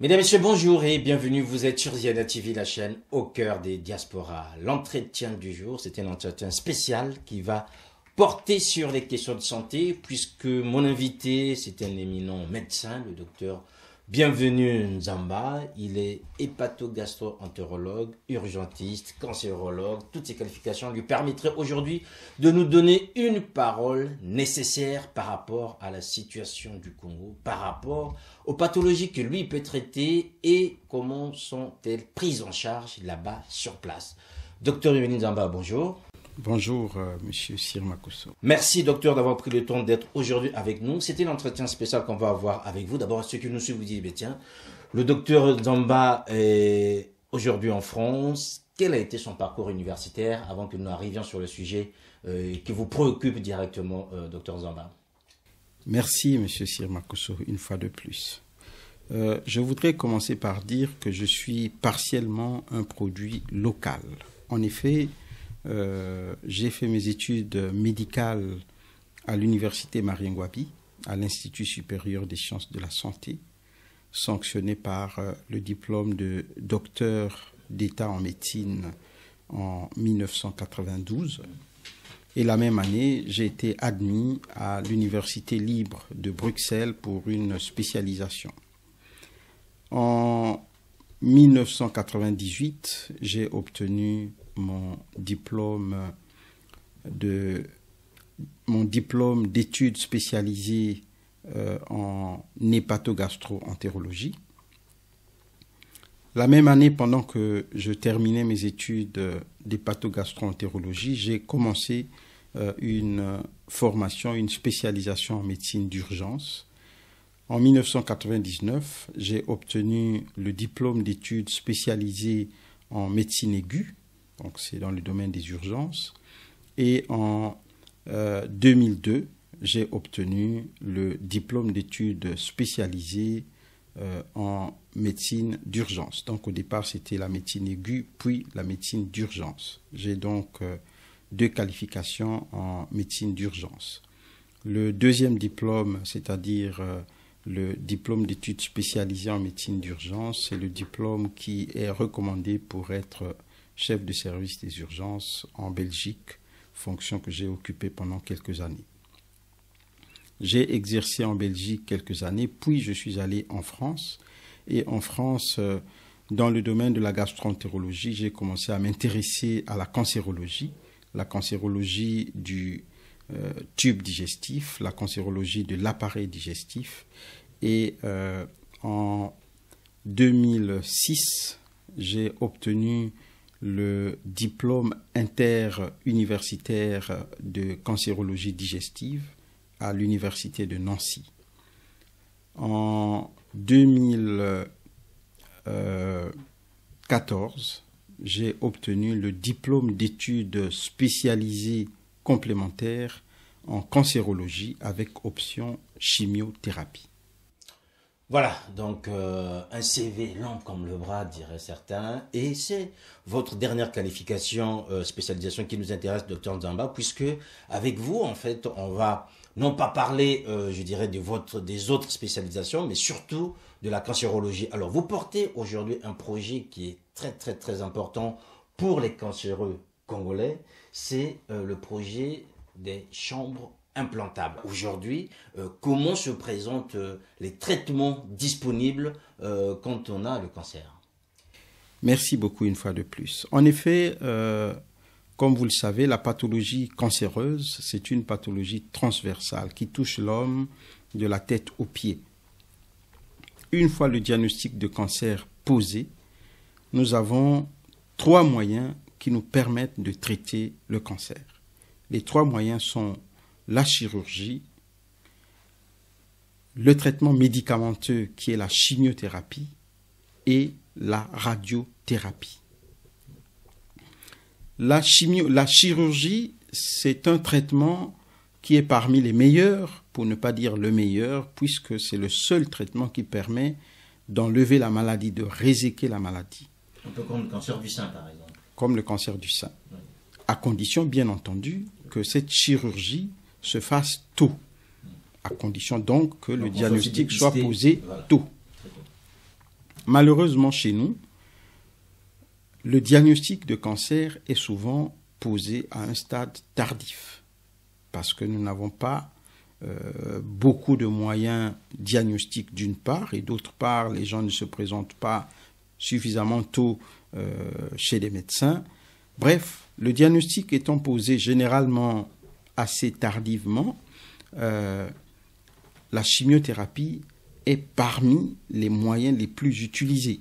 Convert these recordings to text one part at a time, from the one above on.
Mesdames, Messieurs, bonjour et bienvenue. Vous êtes sur Ziana TV, la chaîne au cœur des diasporas. L'entretien du jour, c'est un entretien spécial qui va porter sur les questions de santé, puisque mon invité, c'est un éminent médecin, le docteur Bienvenu Nzamba. Il est hépato-gastro-entérologue, urgentiste, cancérologue. Toutes ces qualifications lui permettraient aujourd'hui de nous donner une parole nécessaire par rapport à la situation du Congo, par rapport aux pathologies que lui peut traiter et comment sont-elles prises en charge là-bas sur place. Docteur Bienvenu Nzamba, bonjour. Bonjour, Monsieur Sir Makosso. Merci, docteur, d'avoir pris le temps d'être aujourd'hui avec nous. C'était l'entretien spécial qu'on va avoir avec vous. D'abord, ceux qui nous suivent vous disent, tiens, le docteur Nzamba est aujourd'hui en France. Quel a été son parcours universitaire avant que nous arrivions sur le sujet qui vous préoccupe directement, docteur Nzamba? Merci, Monsieur Sir Makosso, une fois de plus. Je voudrais commencer par dire que je suis partiellement un produit local. En effet, j'ai fait mes études médicales à l'université Marien-Ngouabi, à l'Institut supérieur des sciences de la santé, sanctionné par le diplôme de docteur d'État en médecine en 1992. Et la même année, j'ai été admis à l'Université libre de Bruxelles pour une spécialisation. En 1998, j'ai obtenu mon diplôme d'études spécialisées en hépatogastro-entérologie. La même année, pendant que je terminais mes études d'hépatogastro-entérologie, j'ai commencé une formation, une spécialisation en médecine d'urgence. En 1999, j'ai obtenu le diplôme d'études spécialisées en médecine aiguë. Donc c'est dans le domaine des urgences. Et en 2002, j'ai obtenu le diplôme d'études spécialisées en médecine d'urgence. Donc au départ, c'était la médecine aiguë, puis la médecine d'urgence. J'ai donc 2 qualifications en médecine d'urgence. Le deuxième diplôme, c'est-à-dire le diplôme d'études spécialisées en médecine d'urgence, c'est le diplôme qui est recommandé pour être chef de service des urgences en Belgique, fonction que j'ai occupée pendant quelques années. J'ai exercé en Belgique quelques années, puis je suis allé en France. Et en France, dans le domaine de la gastro-entérologie, j'ai commencé à m'intéresser à la cancérologie du tube digestif, la cancérologie de l'appareil digestif. Et en 2006, j'ai obtenu le diplôme interuniversitaire de cancérologie digestive à l'université de Nancy. En 2014, j'ai obtenu le diplôme d'études spécialisées complémentaires en cancérologie avec option chimiothérapie. Voilà, donc un CV long comme le bras, diraient certains, et c'est votre dernière qualification, spécialisation qui nous intéresse, docteur Nzamba, puisque avec vous, en fait, on va non pas parler, je dirais, des autres spécialisations, mais surtout de la cancérologie. Alors, vous portez aujourd'hui un projet qui est très, très, très important pour les cancéreux congolais, c'est le projet des chambres implantable. Aujourd'hui, comment se présentent les traitements disponibles quand on a le cancer? Merci beaucoup une fois de plus. En effet, comme vous le savez, la pathologie cancéreuse, c'est une pathologie transversale qui touche l'homme de la tête aux pieds. Une fois le diagnostic de cancer posé, nous avons 3 moyens qui nous permettent de traiter le cancer. Les 3 moyens sont la chirurgie, le traitement médicamenteux qui est la chimiothérapie et la radiothérapie. La chirurgie, c'est un traitement qui est parmi les meilleurs, pour ne pas dire le meilleur, puisque c'est le seul traitement qui permet d'enlever la maladie, de réséquer la maladie. Un peu comme le cancer du sein, par exemple. Comme le cancer du sein. Oui. À condition, bien entendu, que cette chirurgie se fasse tôt, à condition donc que le diagnostic soit posé tôt. malheureusement chez nous, le diagnostic de cancer est souvent posé à un stade tardif parce que nous n'avons pas beaucoup de moyens diagnostiques d'une part, et d'autre part, les gens ne se présentent pas suffisamment tôt chez les médecins. Bref, le diagnostic étant posé généralement assez tardivement, la chimiothérapie est parmi les moyens les plus utilisés.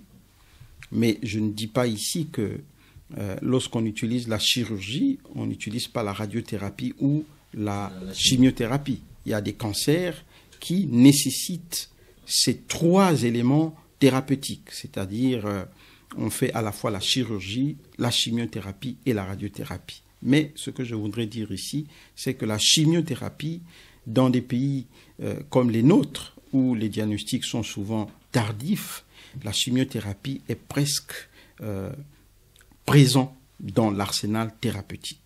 Mais je ne dis pas ici que lorsqu'on utilise la chirurgie, on n'utilise pas la radiothérapie ou la chimiothérapie. Il y a des cancers qui nécessitent ces trois éléments thérapeutiques, c'est-à-dire on fait à la fois la chirurgie, la chimiothérapie et la radiothérapie. Mais ce que je voudrais dire ici, c'est que la chimiothérapie, dans des pays comme les nôtres, où les diagnostics sont souvent tardifs, la chimiothérapie est presque présente dans l'arsenal thérapeutique.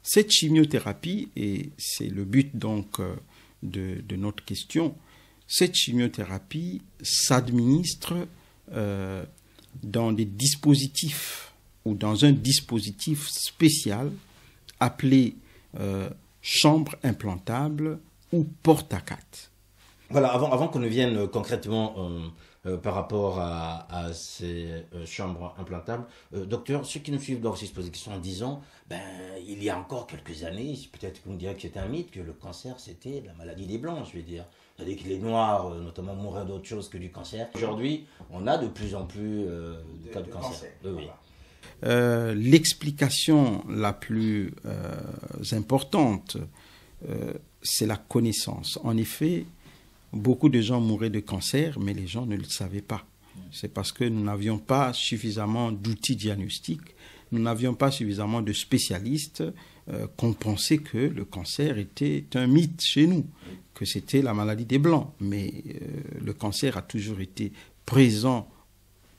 Cette chimiothérapie, et c'est le but donc de notre question, cette chimiothérapie s'administre dans des dispositifs ou dans un dispositif spécial appelé chambre implantable ou porte-à-4. Voilà, avant qu'on ne vienne concrètement par rapport à ces chambres implantables, docteur, ceux qui nous suivent dans ces expositions en disant, il y a encore quelques années, peut-être qu'on dirait que c'était un mythe, que le cancer c'était la maladie des Blancs, je veux dire. C'est-à-dire que les Noirs, notamment, mourraient d'autre chose que du cancer. Aujourd'hui, on a de plus en plus de cas de cancer. Oui. L'explication la plus importante, c'est la connaissance. En effet, beaucoup de gens mouraient de cancer, mais les gens ne le savaient pas. C'est parce que nous n'avions pas suffisamment d'outils diagnostiques, nous n'avions pas suffisamment de spécialistes qu'on pensait que le cancer était un mythe chez nous, que c'était la maladie des Blancs. Mais le cancer a toujours été présent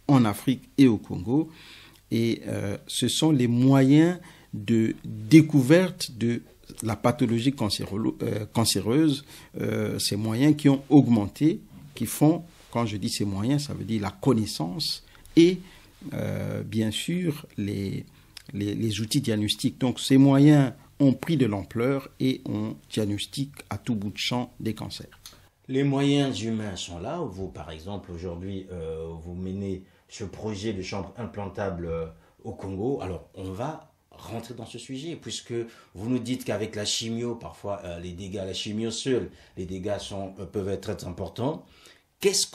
en Afrique et au Congo. Et ce sont les moyens de découverte de la pathologie cancéreuse, ces moyens qui ont augmenté, qui font, quand je dis ces moyens, ça veut dire la connaissance et bien sûr les outils diagnostiques. Donc ces moyens ont pris de l'ampleur et on diagnostique à tout bout de champ des cancers. Les moyens humains sont là. Vous, par exemple, aujourd'hui, vous menez ce projet de chambre implantable au Congo. Alors, on va rentrer dans ce sujet, puisque vous nous dites qu'avec la chimio, parfois, les dégâts, la chimio seule, les dégâts peuvent être très importants. Qu'est-ce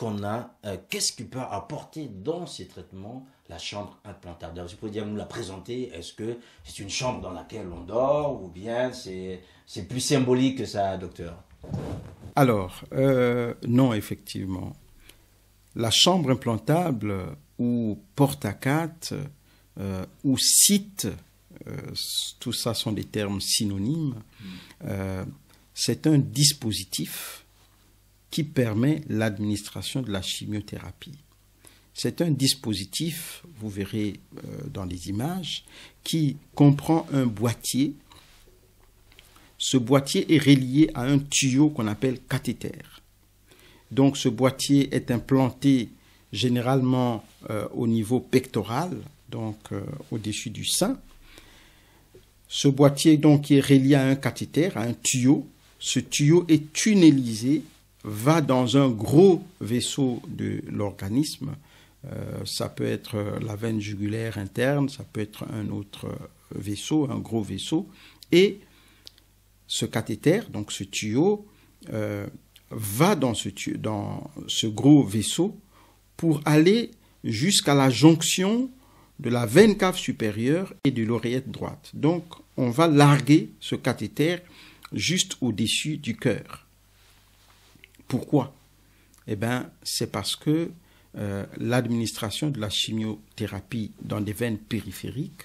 qui peut apporter dans ces traitements la chambre implantable? Vous pouvez nous la présenter. Est-ce que c'est une chambre dans laquelle on dort, ou bien c'est plus symbolique que ça, docteur? Alors, non, effectivement. La chambre implantable ou porte-à-4 ou site, tout ça sont des termes synonymes, c'est un dispositif qui permet l'administration de la chimiothérapie. C'est un dispositif, vous verrez dans les images, qui comprend un boîtier. Ce boîtier est relié à un tuyau qu'on appelle cathéter. Donc ce boîtier est implanté généralement au niveau pectoral, donc au-dessus du sein. Ce boîtier donc est relié à un cathéter, à un tuyau. Ce tuyau est tunnelisé, va dans un gros vaisseau de l'organisme. Ça peut être la veine jugulaire interne, ça peut être un autre vaisseau, un gros vaisseau. Et ce cathéter, donc ce tuyau, va dans ce gros vaisseau pour aller jusqu'à la jonction de la veine cave supérieure et de l'oreillette droite. Donc, on va larguer ce cathéter juste au-dessus du cœur. Pourquoi? Eh bien, c'est parce que l'administration de la chimiothérapie dans des veines périphériques,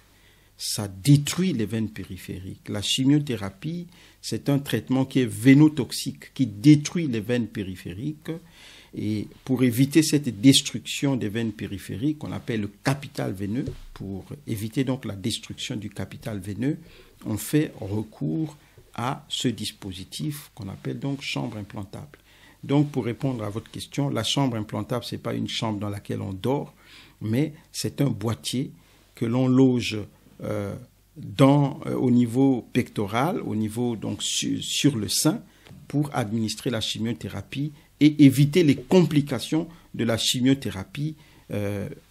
ça détruit les veines périphériques. La chimiothérapie, c'est un traitement qui est vénotoxique, qui détruit les veines périphériques. Et pour éviter cette destruction des veines périphériques, qu'on appelle le capital veineux, pour éviter donc la destruction du capital veineux, on fait recours à ce dispositif qu'on appelle donc chambre implantable. Donc, pour répondre à votre question, la chambre implantable, ce n'est pas une chambre dans laquelle on dort, mais c'est un boîtier que l'on loge au niveau pectoral, au niveau donc sur le sein, pour administrer la chimiothérapie et éviter les complications de la chimiothérapie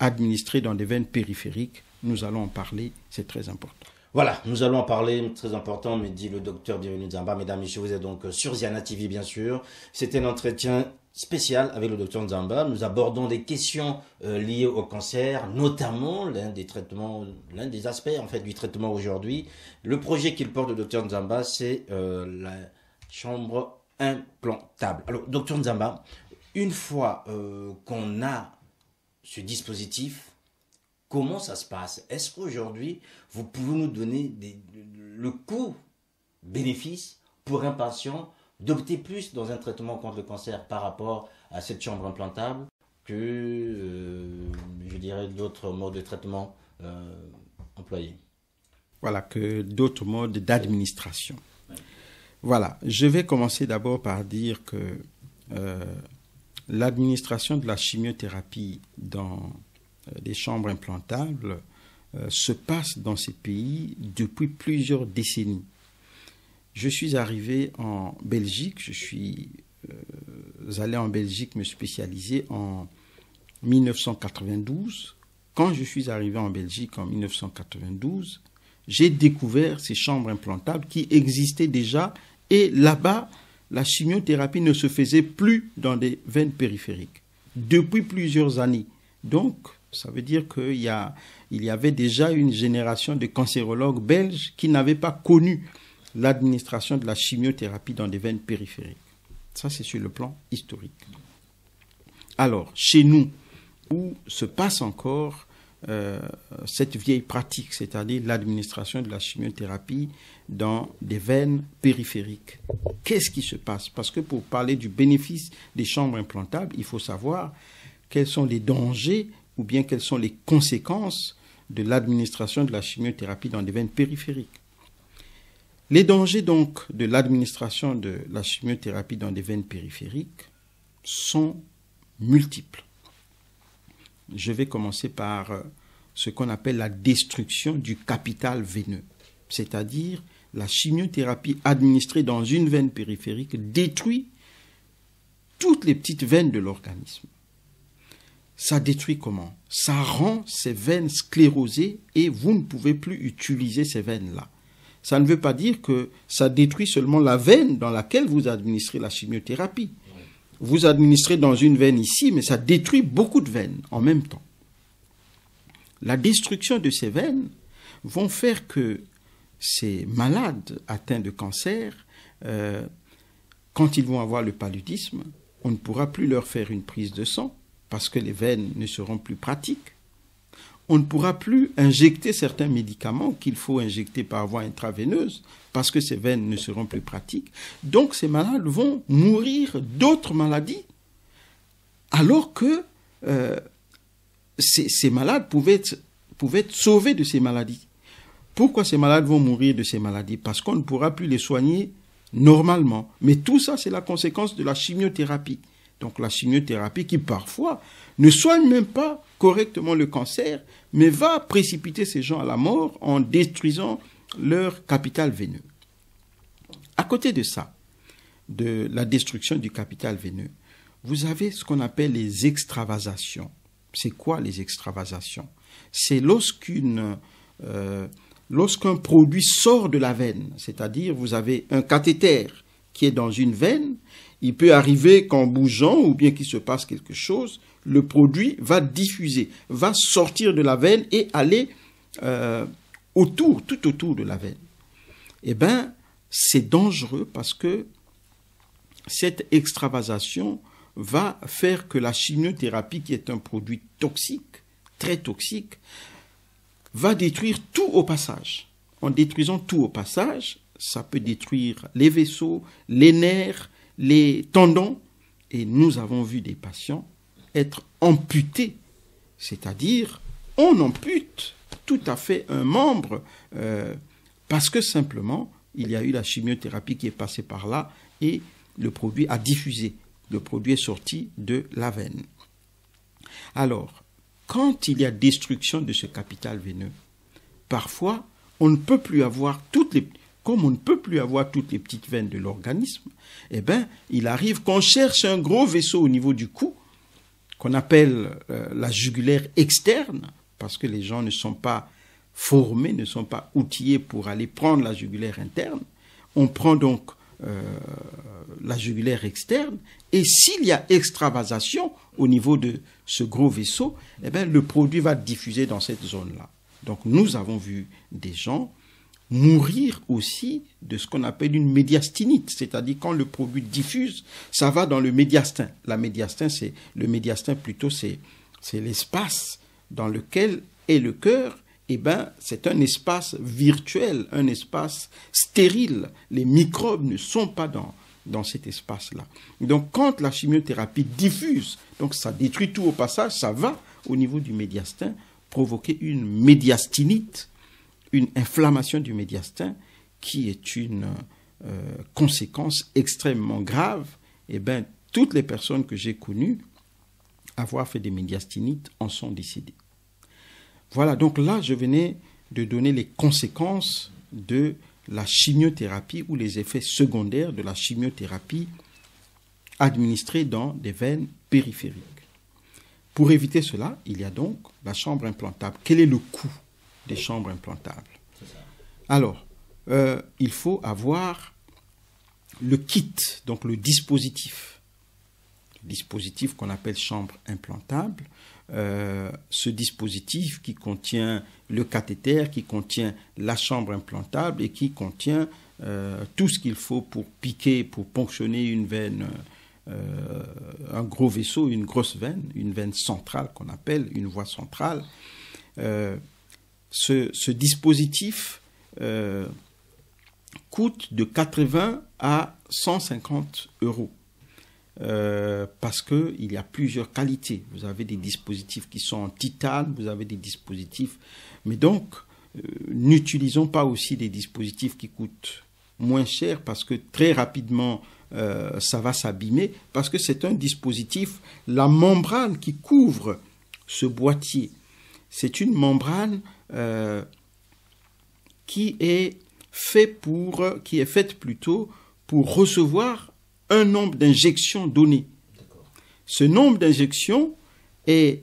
administrée dans des veines périphériques. Nous allons en parler, c'est très important. Voilà, nous allons en parler, très important, me dit le docteur Bienvenu Nzamba. Mesdames, messieurs, vous êtes donc sur Ziana TV, bien sûr. C'était un entretien spécial avec le docteur Nzamba. Nous abordons des questions liées au cancer, notamment l'un des aspects en fait du traitement aujourd'hui. Le projet qu'il porte, le docteur Nzamba, c'est la chambre implantable. Alors, docteur Nzamba, une fois qu'on a ce dispositif, comment ça se passe? Est-ce qu'aujourd'hui, vous pouvez nous donner le coût-bénéfice pour un patient d'opter plus dans un traitement contre le cancer par rapport à cette chambre implantable que, je dirais, d'autres modes de traitement employés? Voilà, que d'autres modes d'administration. Ouais. Voilà, je vais commencer d'abord par dire que l'administration de la chimiothérapie dans des chambres implantables se passe dans ces pays depuis plusieurs décennies. Je suis arrivé en Belgique, je suis allé en Belgique me spécialiser en 1992. Quand je suis arrivé en Belgique en 1992, j'ai découvert ces chambres implantables qui existaient déjà et là-bas, la chimiothérapie ne se faisait plus dans des veines périphériques depuis plusieurs années. Donc, ça veut dire qu'il y avait déjà une génération de cancérologues belges qui n'avaient pas connu l'administration de la chimiothérapie dans des veines périphériques. Ça, c'est sur le plan historique. Alors, chez nous, où se passe encore cette vieille pratique, c'est-à-dire l'administration de la chimiothérapie dans des veines périphériques. Qu'est-ce qui se passe? Parce que pour parler du bénéfice des chambres implantables, il faut savoir quels sont les dangers ou bien quelles sont les conséquences de l'administration de la chimiothérapie dans des veines périphériques. Les dangers donc de l'administration de la chimiothérapie dans des veines périphériques sont multiples. Je vais commencer par ce qu'on appelle la destruction du capital veineux, c'est-à-dire la chimiothérapie administrée dans une veine périphérique détruit toutes les petites veines de l'organisme. Ça détruit comment? Ça rend ces veines sclérosées et vous ne pouvez plus utiliser ces veines-là. Ça ne veut pas dire que ça détruit seulement la veine dans laquelle vous administrez la chimiothérapie. Vous administrez dans une veine ici, mais ça détruit beaucoup de veines en même temps. La destruction de ces veines vont faire que ces malades atteints de cancer, quand ils vont avoir le paludisme, on ne pourra plus leur faire une prise de sang parce que les veines ne seront plus pratiques. On ne pourra plus injecter certains médicaments qu'il faut injecter par voie intraveineuse parce que ces veines ne seront plus pratiques. Donc ces malades vont mourir d'autres maladies alors que ces malades pouvaient être sauvés de ces maladies. Pourquoi ces malades vont mourir de ces maladies? Parce qu'on ne pourra plus les soigner normalement. Mais tout ça, c'est la conséquence de la chimiothérapie. Donc la chimiothérapie qui parfois ne soigne même pas correctement le cancer, mais va précipiter ces gens à la mort en détruisant leur capital veineux. À côté de ça, de la destruction du capital veineux, vous avez ce qu'on appelle les extravasations. C'est quoi les extravasations? C'est lorsqu'un produit sort de la veine, c'est-à-dire vous avez un cathéter qui est dans une veine, il peut arriver qu'en bougeant ou bien qu'il se passe quelque chose, le produit va diffuser, va sortir de la veine et aller tout autour de la veine. Eh bien, c'est dangereux parce que cette extravasation va faire que la chimiothérapie, qui est un produit toxique, très toxique, va détruire tout au passage. En détruisant tout au passage, ça peut détruire les vaisseaux, les nerfs, les tendons. Et nous avons vu des patients être amputés, c'est-à-dire on ampute tout à fait un membre parce que simplement il y a eu la chimiothérapie qui est passée par là et le produit a diffusé. le produit est sorti de la veine. Alors, quand il y a destruction de ce capital veineux, parfois, on ne peut plus avoir comme on ne peut plus avoir toutes les petites veines de l'organisme, eh bien, il arrive qu'on cherche un gros vaisseau au niveau du cou, qu'on appelle la jugulaire externe, parce que les gens ne sont pas formés, ne sont pas outillés pour aller prendre la jugulaire interne. On prend donc la jugulaire externe, et s'il y a extravasation au niveau de ce gros vaisseau, eh bien, le produit va diffuser dans cette zone-là. Donc nous avons vu des gens mourir aussi de ce qu'on appelle une médiastinite, c'est-à-dire quand le produit diffuse, ça va dans le médiastin. Le médiastin plutôt, c'est l'espace dans lequel est le cœur. Eh ben, c'est un espace virtuel, un espace stérile. Les microbes ne sont pas dans cet espace-là. Donc, quand la chimiothérapie diffuse, donc ça détruit tout au passage, ça va au niveau du médiastin provoquer une médiastinite, une inflammation du médiastin qui est une conséquence extrêmement grave. Eh bien, toutes les personnes que j'ai connues avoir fait des médiastinites en sont décédées. Voilà, donc là, je venais de donner les conséquences de la chimiothérapie ou les effets secondaires de la chimiothérapie administrée dans des veines périphériques. Pour éviter cela, il y a donc la chambre implantable. Quel est le coût des chambres implantables? Alors, il faut avoir le kit, donc le dispositif qu'on appelle chambre implantable. Ce dispositif qui contient le cathéter, qui contient la chambre implantable et qui contient tout ce qu'il faut pour piquer, pour ponctionner une veine, un gros vaisseau, une grosse veine, une veine centrale qu'on appelle une voie centrale. Ce dispositif coûte de 80 à 150 euros. Parce qu'il y a plusieurs qualités. Vous avez des dispositifs qui sont en titane, vous avez des dispositifs... Mais donc, n'utilisons pas aussi des dispositifs qui coûtent moins cher parce que très rapidement, ça va s'abîmer. Parce que c'est un dispositif, la membrane qui couvre ce boîtier, c'est une membrane qui est faite plutôt pour recevoir un nombre d'injections donné. Ce nombre d'injections est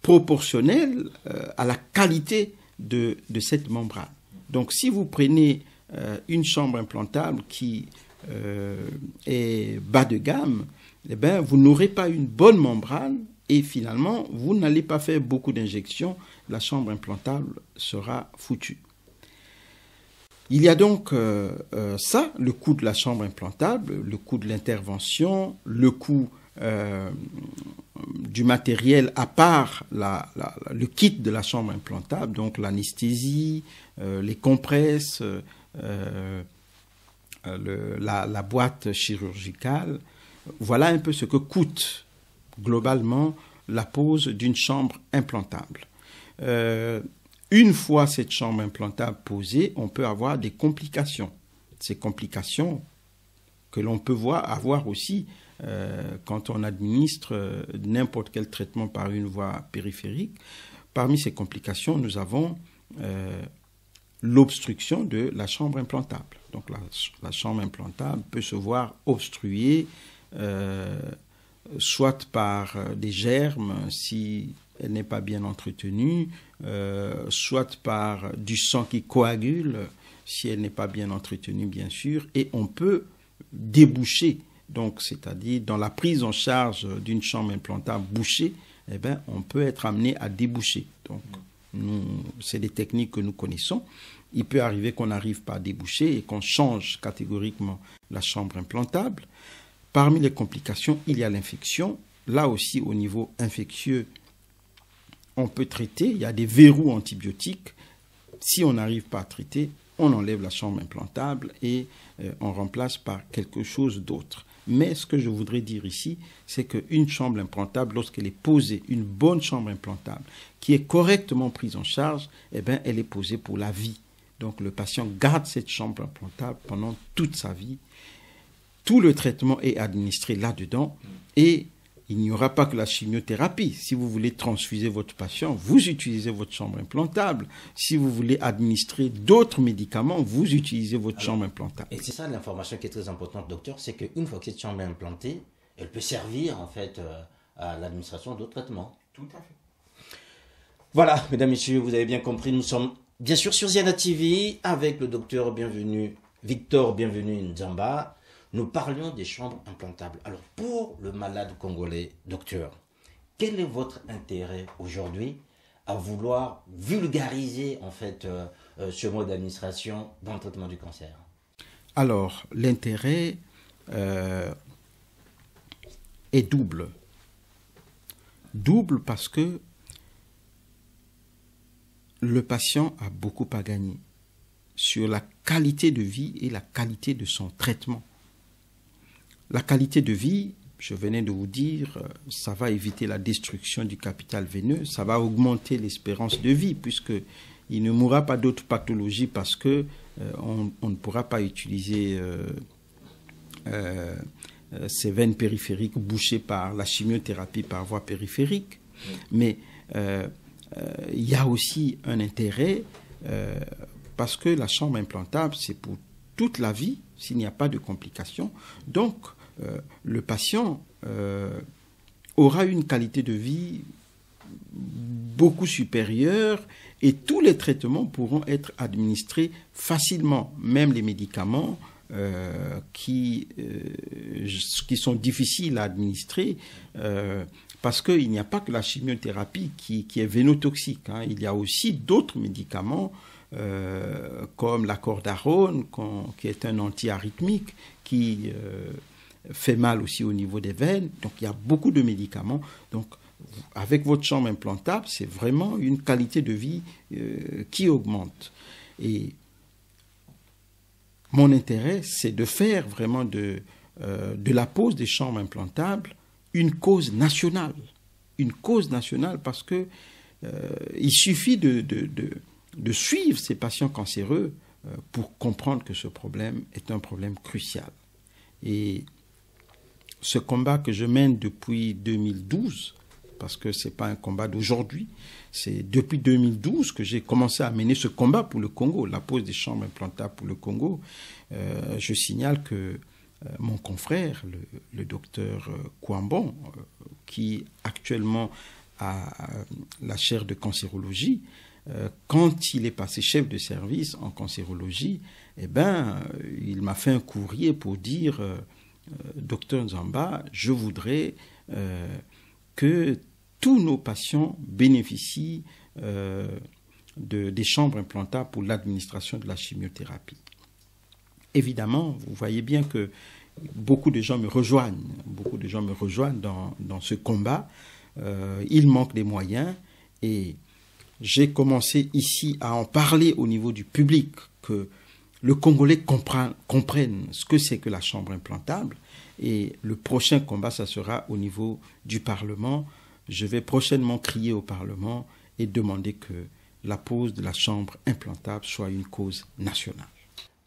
proportionnel à la qualité de cette membrane. Donc, si vous prenez une chambre implantable qui est bas de gamme, eh bien, vous n'aurez pas une bonne membrane et finalement, vous n'allez pas faire beaucoup d'injections. La chambre implantable sera foutue. Il y a donc ça, le coût de la chambre implantable, le coût de l'intervention, le coût du matériel à part le kit de la chambre implantable, donc l'anesthésie, les compresses, la boîte chirurgicale. Voilà un peu ce que coûte globalement la pose d'une chambre implantable. Une fois cette chambre implantable posée, on peut avoir des complications. Ces complications que l'on peut avoir aussi quand on administre n'importe quel traitement par une voie périphérique. Parmi ces complications, nous avons l'obstruction de la chambre implantable. Donc la chambre implantable peut se voir obstruée soit par des germes si elle n'est pas bien entretenue, soit par du sang qui coagule si elle n'est pas bien entretenue, bien sûr, et on peut déboucher. Donc, c'est-à-dire, dans la prise en charge d'une chambre implantable bouchée, eh bien, on peut être amené à déboucher. Donc, c'est des techniques que nous connaissons. Il peut arriver qu'on n'arrive pas à déboucher et qu'on change catégoriquement la chambre implantable. Parmi les complications, il y a l'infection. Là aussi, au niveau infectieux, on peut traiter. Il y a des verrous antibiotiques. Si on n'arrive pas à traiter, on enlève la chambre implantable et on remplace par quelque chose d'autre. Mais ce que je voudrais dire ici, c'est qu'une chambre implantable, lorsqu'elle est posée, une bonne chambre implantable, qui est correctement prise en charge, eh bien, elle est posée pour la vie. Donc, le patient garde cette chambre implantable pendant toute sa vie. tout le traitement est administré là-dedans et il n'y aura pas que la chimiothérapie. Si vous voulez transfuser votre patient, vous utilisez votre chambre implantable. Si vous voulez administrer d'autres médicaments, vous utilisez votre chambre implantable. Et c'est ça l'information qui est très importante, docteur, c'est qu'une fois que cette chambre est implantée, elle peut servir en fait à l'administration d'autres traitements. Tout à fait. Voilà, mesdames, messieurs, vous avez bien compris, nous sommes bien sûr sur Ziana TV avec le docteur Victor Bienvenu Nzamba. Nous parlions des chambres implantables. Alors, pour le malade congolais, docteur, quel est votre intérêt aujourd'hui à vouloir vulgariser en fait ce mode d'administration dans le traitement du cancer? Alors, l'intérêt est double. Double parce que le patient a beaucoup à gagner sur la qualité de vie et la qualité de son traitement. La qualité de vie, je venais de vous dire, ça va éviter la destruction du capital veineux, ça va augmenter l'espérance de vie puisqu'il ne mourra pas d'autres pathologies parce que on ne pourra pas utiliser ces veines périphériques bouchées par la chimiothérapie par voie périphérique. Mais il y a aussi un intérêt parce que la chambre implantable, c'est pour toute la vie s'il n'y a pas de complications. Donc, le patient aura une qualité de vie beaucoup supérieure et tous les traitements pourront être administrés facilement, même les médicaments qui sont difficiles à administrer parce qu'il n'y a pas que la chimiothérapie qui est vénotoxique. Il y a aussi d'autres médicaments comme la cordarone, qui est un antiarythmique, qui fait mal aussi au niveau des veines. Donc, il y a beaucoup de médicaments. Donc, avec votre chambre implantable, c'est vraiment une qualité de vie qui augmente. Et mon intérêt, c'est de faire vraiment de la pose des chambres implantables une cause nationale. Une cause nationale parce que il suffit de suivre ces patients cancéreux pour comprendre que ce problème est un problème crucial. Et ce combat que je mène depuis 2012, parce que ce n'est pas un combat d'aujourd'hui, c'est depuis 2012 que j'ai commencé à mener ce combat pour le Congo, la pose des chambres implantables pour le Congo. Je signale que mon confrère, le docteur Kouambon, qui actuellement a la chaire de cancérologie, quand il est passé chef de service en cancérologie, il m'a fait un courrier pour dire docteur Nzamba, je voudrais que tous nos patients bénéficient des chambres implantables pour l'administration de la chimiothérapie. Évidemment, vous voyez bien que beaucoup de gens me rejoignent dans ce combat. Il manque des moyens et j'ai commencé ici à en parler au niveau du public, que le Congolais comprenne ce que c'est que la chambre implantable. Et le prochain combat, ça sera au niveau du Parlement. Je vais prochainement crier au Parlement et demander que la pose de la chambre implantable soit une cause nationale.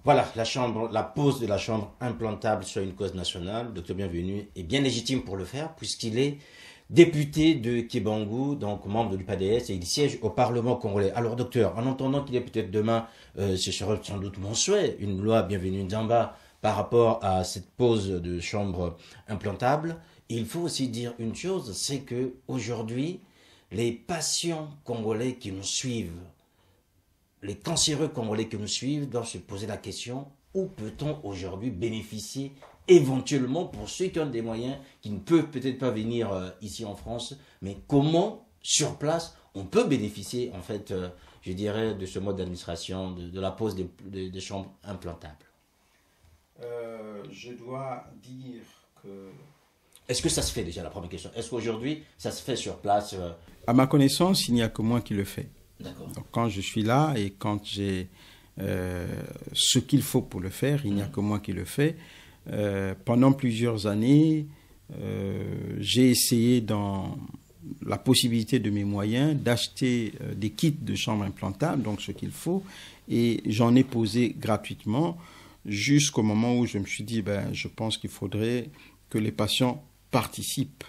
Voilà, la pose de la chambre implantable soit une cause nationale. Docteur Bienvenu est bien légitime pour le faire puisqu'il est député de Kibangu, donc membre du PADS, et il siège au Parlement congolais. Alors docteur, en entendant qu'il est peut-être demain, ce sera sans doute mon souhait, une loi Bienvenu Nzamba par rapport à cette pose de chambre implantable, il faut aussi dire une chose, c'est que aujourd'hui, les patients congolais qui nous suivent, les cancéreux congolais qui nous suivent doivent se poser la question, où peut-on aujourd'hui bénéficier éventuellement pour ceux qui ont des moyens, qui ne peuvent peut-être pas venir ici en France, mais comment, sur place, on peut bénéficier, en fait, je dirais, de ce mode d'administration, de la pose des chambres implantables. Je dois dire que... Est-ce que ça se fait déjà, la première question? Est-ce qu'aujourd'hui, ça se fait sur place À ma connaissance, il n'y a que moi qui le fais. D'accord. Donc, quand je suis là et quand j'ai ce qu'il faut pour le faire, il n'y a que moi qui le fais. Pendant plusieurs années, j'ai essayé dans la possibilité de mes moyens d'acheter des kits de chambres implantables, donc ce qu'il faut, et j'en ai posé gratuitement. jusqu'au moment où je me suis dit, ben, je pense qu'il faudrait que les patients participent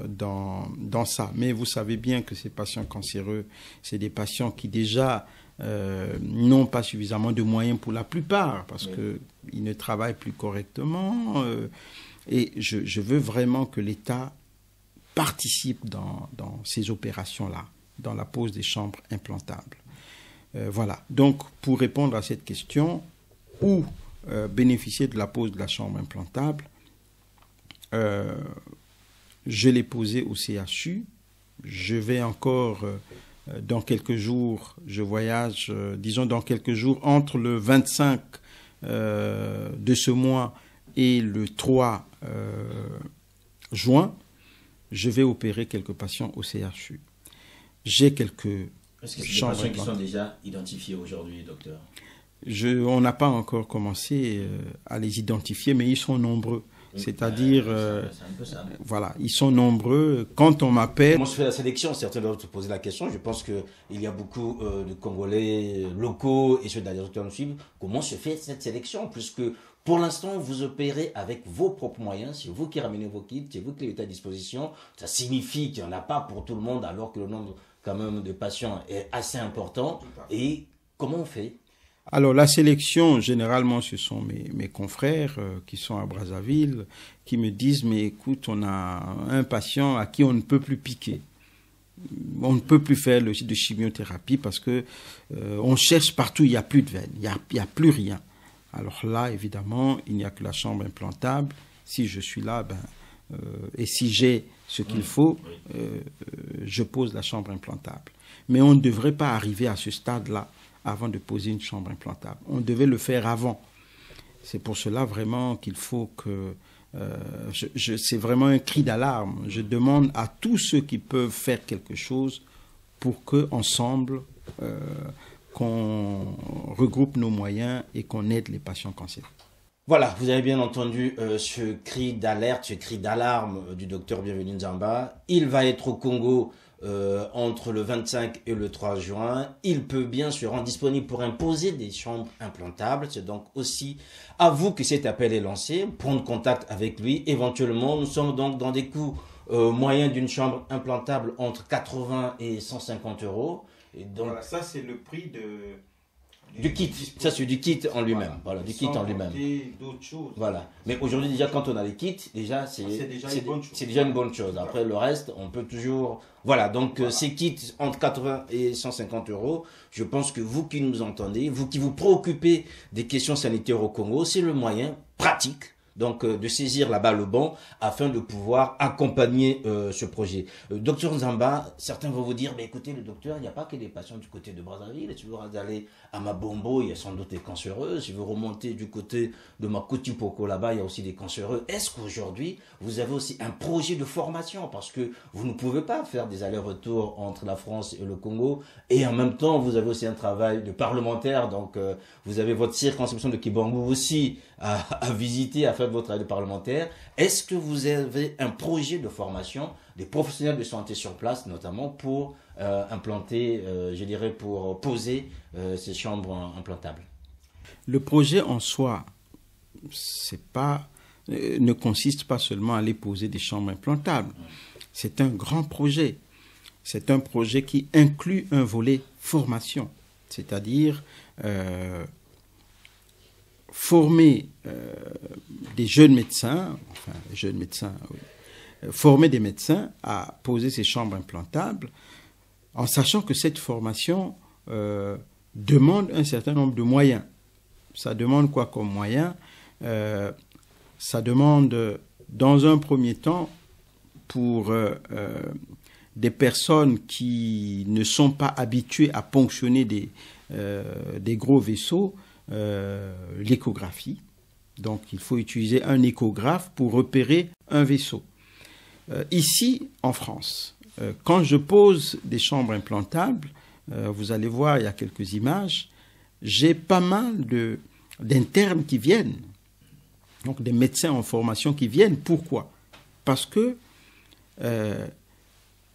dans ça. Mais vous savez bien que ces patients cancéreux, c'est des patients qui déjà n'ont pas suffisamment de moyens pour la plupart, parce qu'ils ne travaillent plus correctement. Et je veux vraiment que l'État participe dans ces opérations-là, dans la pose des chambres implantables. Voilà. Donc, pour répondre à cette question, où bénéficier de la pose de la chambre implantable, je l'ai posé au CHU. Je vais encore, dans quelques jours, je voyage, disons dans quelques jours, entre le 25 de ce mois et le 3 juin, je vais opérer quelques patients au CHU. J'ai quelques Est-ce que c'est des patients qui sont déjà identifiés aujourd'hui, docteur? On n'a pas encore commencé à les identifier, mais ils sont nombreux. C'est-à-dire, voilà, ils sont nombreux. Quand on m'appelle... Comment se fait la sélection? Certains doivent se poser la question. Je pense qu'il y a beaucoup de Congolais locaux et ceux d'ailleurs qui nous suivent. Comment se fait cette sélection? Puisque pour l'instant, vous opérez avec vos propres moyens. C'est vous qui ramenez vos kits, c'est vous qui les mettez à disposition. Ça signifie qu'il n'y en a pas pour tout le monde, alors que le nombre quand même de patients est assez important. Et comment on fait? Alors la sélection, généralement, ce sont mes confrères qui sont à Brazzaville, qui me disent, mais écoute, on a un patient à qui on ne peut plus piquer. On ne peut plus faire le de chimiothérapie parce que on cherche partout, il n'y a plus de veine, il n'y a plus rien. Alors là, évidemment, il n'y a que la chambre implantable. Si je suis là, et si j'ai ce qu'il faut, je pose la chambre implantable. Mais on ne devrait pas arriver à ce stade-là avant de poser une chambre implantable. On devait le faire avant. C'est pour cela vraiment qu'il faut que... c'est vraiment un cri d'alarme. Je demande à tous ceux qui peuvent faire quelque chose pour qu'ensemble, qu'on regroupe nos moyens et qu'on aide les patients cancéreux. Voilà, vous avez bien entendu ce cri d'alerte, ce cri d'alarme du docteur Bienvenu Nzamba. Il va être au Congo entre le 25 et le 3 juin. Il peut bien se rendre disponible pour imposer des chambres implantables. C'est donc aussi à vous que cet appel est lancé. Prendre contact avec lui. Éventuellement, nous sommes donc dans des coûts moyens d'une chambre implantable entre 80 et 150 euros. Et donc, voilà, ça c'est le prix du kit, ça c'est du kit en lui-même, voilà, du kit en lui-même. D'autres choses. Voilà. Mais aujourd'hui déjà quand on a les kits, déjà c'est déjà une bonne chose. Après le reste, on peut toujours, voilà. Donc ces kits entre 80 et 150 euros, je pense que vous qui nous entendez, vous qui vous préoccupez des questions sanitaires au Congo, c'est le moyen pratique. Donc, de saisir la balle au bon afin de pouvoir accompagner ce projet. Docteur Nzamba, certains vont vous dire, mais écoutez, le docteur, il n'y a pas que des patients du côté de Brazzaville. Si vous allez à Mabombo, il y a sans doute des cancéreux. Si vous remontez du côté de Makotipoko, là-bas, il y a aussi des cancéreux. Est-ce qu'aujourd'hui, vous avez aussi un projet de formation? Parce que vous ne pouvez pas faire des allers-retours entre la France et le Congo. Et en même temps, vous avez aussi un travail de parlementaire. Donc, vous avez votre circonscription de Kibangu aussi à visiter, à faire votre travail de parlementaire. Est-ce que vous avez un projet de formation des professionnels de santé sur place, notamment pour implanter, je dirais, pour poser ces chambres implantables? Le projet en soi, ne consiste pas seulement à aller poser des chambres implantables. C'est un grand projet. C'est un projet qui inclut un volet formation, c'est-à-dire former des jeunes médecins, former des médecins à poser ces chambres implantables, en sachant que cette formation demande un certain nombre de moyens. Ça demande quoi comme moyens? Ça demande, dans un premier temps, pour des personnes qui ne sont pas habituées à ponctionner des gros vaisseaux, l'échographie. Donc, il faut utiliser un échographe pour repérer un vaisseau. Ici, en France, quand je pose des chambres implantables, vous allez voir, il y a quelques images, j'ai pas mal d'internes qui viennent, donc des médecins en formation qui viennent. Pourquoi? Parce que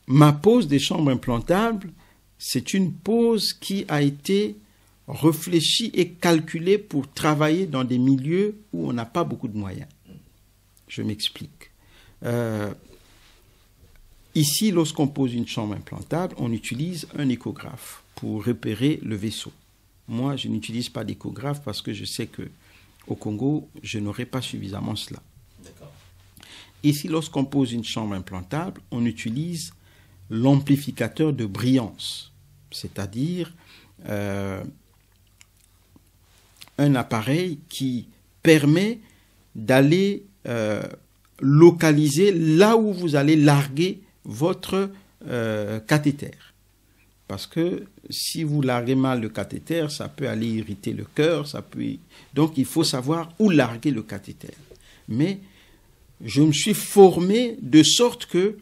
ma pose des chambres implantables, c'est une pose qui a été réfléchi et calculé pour travailler dans des milieux où on n'a pas beaucoup de moyens. Je m'explique. Ici, lorsqu'on pose une chambre implantable, on utilise un échographe pour repérer le vaisseau. Moi, je n'utilise pas d'échographe parce que je sais que au Congo, je n'aurai pas suffisamment cela. Ici, lorsqu'on pose une chambre implantable, on utilise l'amplificateur de brillance, c'est-à-dire un appareil qui permet d'aller localiser là où vous allez larguer votre cathéter. Parce que si vous larguez mal le cathéter, ça peut aller irriter le cœur, donc il faut savoir où larguer le cathéter. Mais je me suis formé de sorte que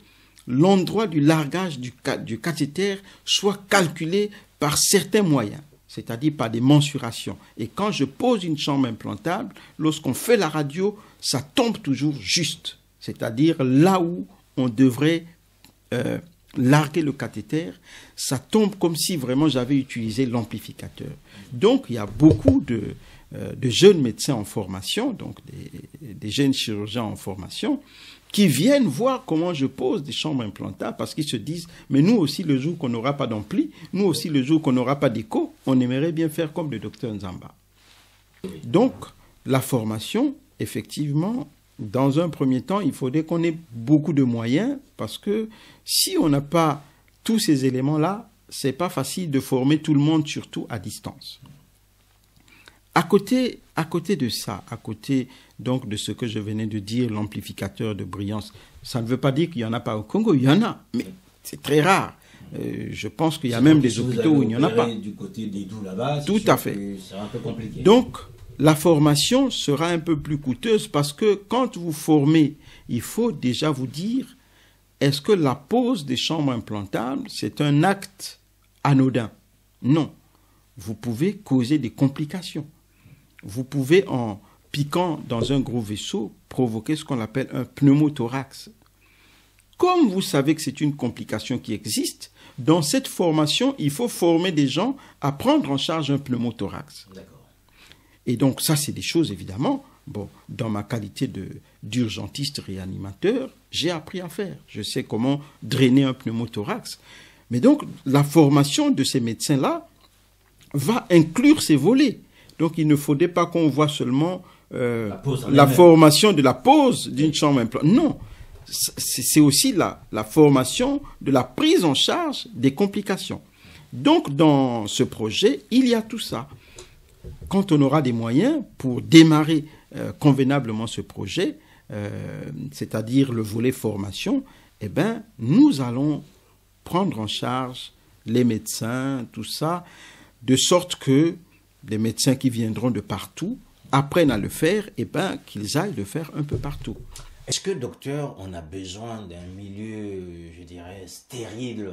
l'endroit du largage du cathéter soit calculé par certains moyens, c'est-à-dire par des mensurations. Et quand je pose une chambre implantable, lorsqu'on fait la radio, ça tombe toujours juste, c'est-à-dire là où on devrait larguer le cathéter, ça tombe comme si vraiment j'avais utilisé l'amplificateur. Donc il y a beaucoup de jeunes médecins en formation, donc des jeunes chirurgiens en formation, qui viennent voir comment je pose des chambres implantables parce qu'ils se disent, mais nous aussi le jour qu'on n'aura pas d'ampli, nous aussi le jour qu'on n'aura pas d'écho, on aimerait bien faire comme le docteur Nzamba. Donc la formation, effectivement, dans un premier temps, il faudrait qu'on ait beaucoup de moyens parce que si on n'a pas tous ces éléments-là, c'est pas facile de former tout le monde, surtout à distance. À côté de ça, à côté donc de ce que je venais de dire, l'amplificateur de brillance, ça ne veut pas dire qu'il n'y en a pas au Congo, il y en a, mais c'est très rare. Je pense qu'il y a même des hôpitaux où il n'y en a pas. Du côté des Doux là-bas, tout à fait. C'est un peu compliqué. Donc, la formation sera un peu plus coûteuse parce que quand vous formez, il faut déjà vous dire, est-ce que la pose des chambres implantables, c'est un acte anodin? Non. Vous pouvez causer des complications. Vous pouvez, en piquant dans un gros vaisseau, provoquer ce qu'on appelle un pneumothorax. Comme vous savez que c'est une complication qui existe, dans cette formation, il faut former des gens à prendre en charge un pneumothorax. D'accord. Et donc, ça, c'est des choses, évidemment, bon, dans ma qualité d'urgentiste réanimateur, j'ai appris à faire. Je sais comment drainer un pneumothorax. Mais donc, la formation de ces médecins-là va inclure ces volets. Donc, il ne faudrait pas qu'on voit seulement la formation de la pose d'une chambre implantable. Non, c'est aussi la formation de la prise en charge des complications. Donc, dans ce projet, il y a tout ça. Quand on aura des moyens pour démarrer convenablement ce projet, c'est-à-dire le volet formation, eh ben, nous allons prendre en charge les médecins, tout ça, de sorte que des médecins qui viendront de partout apprennent à le faire et ben, qu'ils aillent le faire un peu partout. Est-ce que, docteur, on a besoin d'un milieu, je dirais, stérile,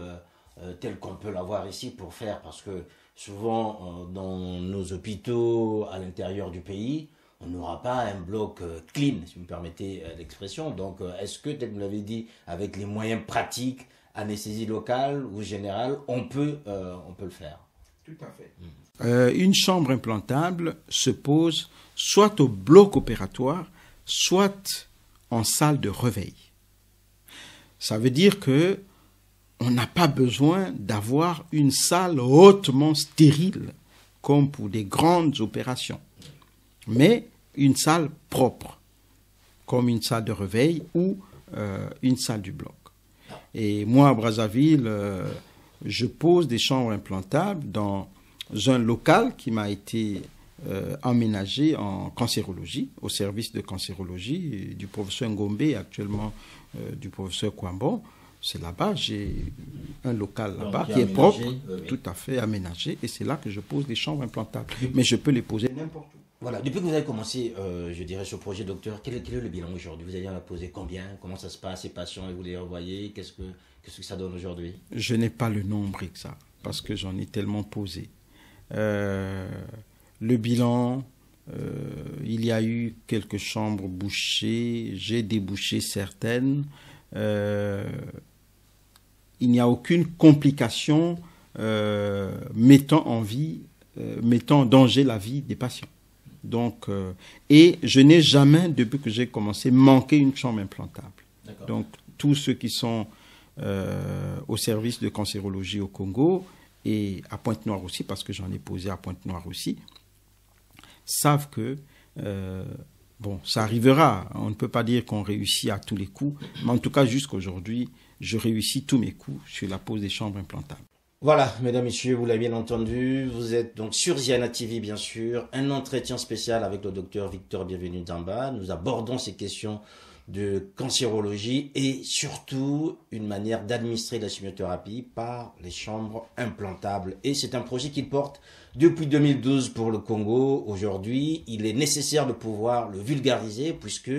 tel qu'on peut l'avoir ici pour faire? Parce que souvent, dans nos hôpitaux à l'intérieur du pays, on n'aura pas un bloc clean, si vous me permettez l'expression. Donc, est-ce que, tel que vous l'avez dit, avec les moyens pratiques, anesthésie locale ou générale, on peut le faire? Tout à fait. Une chambre implantable se pose soit au bloc opératoire, soit en salle de réveil. Ça veut dire que on n'a pas besoin d'avoir une salle hautement stérile, comme pour des grandes opérations, mais une salle propre, comme une salle de réveil ou une salle du bloc. Et moi, à Brazzaville, je pose des chambres implantables dans un local qui m'a été aménagé en cancérologie, au service de cancérologie du professeur Ngombe et actuellement du professeur Kwambon. C'est là-bas, j'ai un local là-bas qui est propre, tout à fait aménagé, et c'est là que je pose des chambres implantables. Mais je peux les poser n'importe où. Voilà, depuis que vous avez commencé, je dirais, ce projet, docteur, quel est le bilan aujourd'hui? Vous allez en poser combien? Comment ça se passe? Les patients, vous les revoyez? Qu'est-ce que ça donne aujourd'hui? Je n'ai pas le nombre exact, parce que j'en ai tellement posé. Le bilan, il y a eu quelques chambres bouchées, j'ai débouché certaines. Il n'y a aucune complication mettant en vie mettant en danger la vie des patients. Donc, et je n'ai jamais, depuis que j'ai commencé, manqué une chambre implantable. Donc, tous ceux qui sont au service de cancérologie au Congo et à Pointe-Noire aussi, parce que j'en ai posé à Pointe-Noire aussi, savent que bon, ça arrivera. On ne peut pas dire qu'on réussit à tous les coups, mais en tout cas, jusqu'à aujourd'hui, je réussis tous mes coups sur la pose des chambres implantables. Voilà, mesdames, messieurs, vous l'avez bien entendu, vous êtes donc sur Ziana TV, bien sûr, un entretien spécial avec le docteur Victor Bienvenu Damba. Nous abordons ces questions de cancérologie et surtout une manière d'administrer la chimiothérapie par les chambres implantables. Et c'est un projet qu'il porte depuis 2012 pour le Congo. Aujourd'hui, il est nécessaire de pouvoir le vulgariser puisque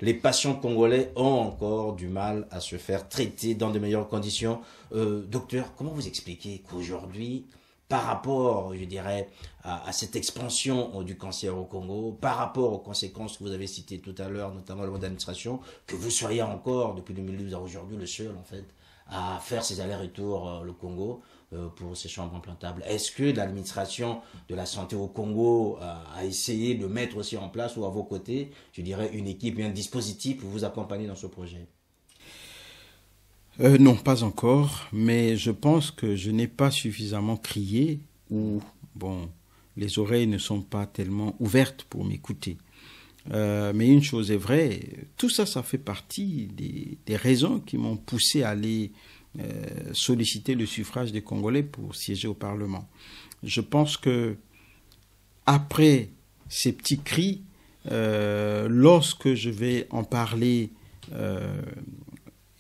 les patients congolais ont encore du mal à se faire traiter dans de meilleures conditions. Docteur, comment vous expliquez qu'aujourd'hui, par rapport, je dirais, à cette expansion du cancer au Congo, par rapport aux conséquences que vous avez citées tout à l'heure, notamment le mode d'administration, que vous soyez encore, depuis 2012 à aujourd'hui, le seul, en fait, à faire ces allers-retours le Congo pour ces chambres implantables. Est-ce que l'administration de la santé au Congo a essayé de mettre aussi en place, ou à vos côtés, je dirais, une équipe, un dispositif pour vous accompagner dans ce projet ? Non, pas encore, mais je pense que je n'ai pas suffisamment crié ou, bon, les oreilles ne sont pas tellement ouvertes pour m'écouter. Mais une chose est vraie, tout ça, ça fait partie des raisons qui m'ont poussé à aller solliciter le suffrage des Congolais pour siéger au Parlement. Je pense que après ces petits cris, lorsque je vais en parler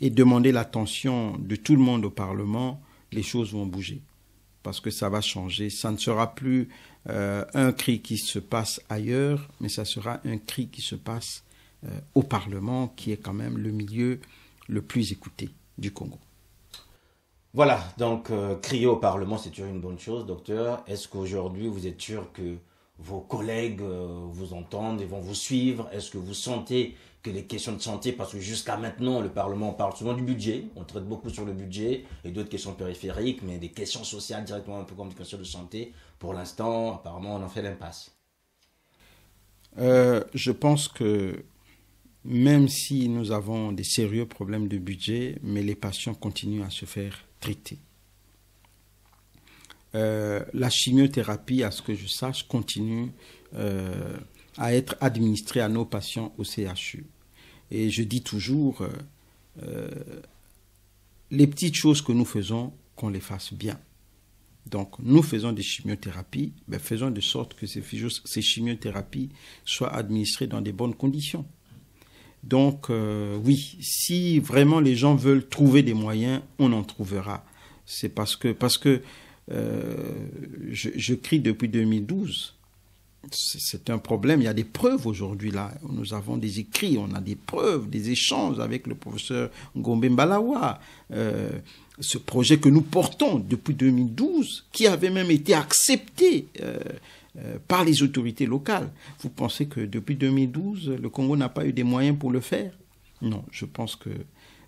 et demander l'attention de tout le monde au Parlement, les choses vont bouger. Parce que ça va changer. Ça ne sera plus un cri qui se passe ailleurs, mais ça sera un cri qui se passe au Parlement, qui est quand même le milieu le plus écouté du Congo. Voilà, donc crier au Parlement, c'est toujours une bonne chose, docteur. Est-ce qu'aujourd'hui, vous êtes sûr que vos collègues vous entendent et vont vous suivre? Est-ce que vous sentez que les questions de santé, parce que jusqu'à maintenant, le Parlement parle souvent du budget, on traite beaucoup sur le budget et d'autres questions périphériques, mais des questions sociales directement, un peu comme des questions de santé, pour l'instant, apparemment, on en fait l'impasse. Je pense que même si nous avons des sérieux problèmes de budget, mais les patients continuent à se faire traiter. La chimiothérapie, à ce que je sache, continue à être administrée à nos patients au CHU. Et je dis toujours, les petites choses que nous faisons, qu'on les fasse bien. Donc, nous faisons des chimiothérapies, mais faisons de sorte que ces chimiothérapies soient administrées dans des bonnes conditions. Donc, oui, si vraiment les gens veulent trouver des moyens, on en trouvera. C'est parce que je crie depuis 2012. C'est un problème. Il y a des preuves aujourd'hui là. Nous avons des écrits, on a des preuves, des échanges avec le professeur Ngombe Mbalawa. Ce projet que nous portons depuis 2012, qui avait même été accepté par les autorités locales. Vous pensez que depuis 2012, le Congo n'a pas eu des moyens pour le faire? Non, je pense que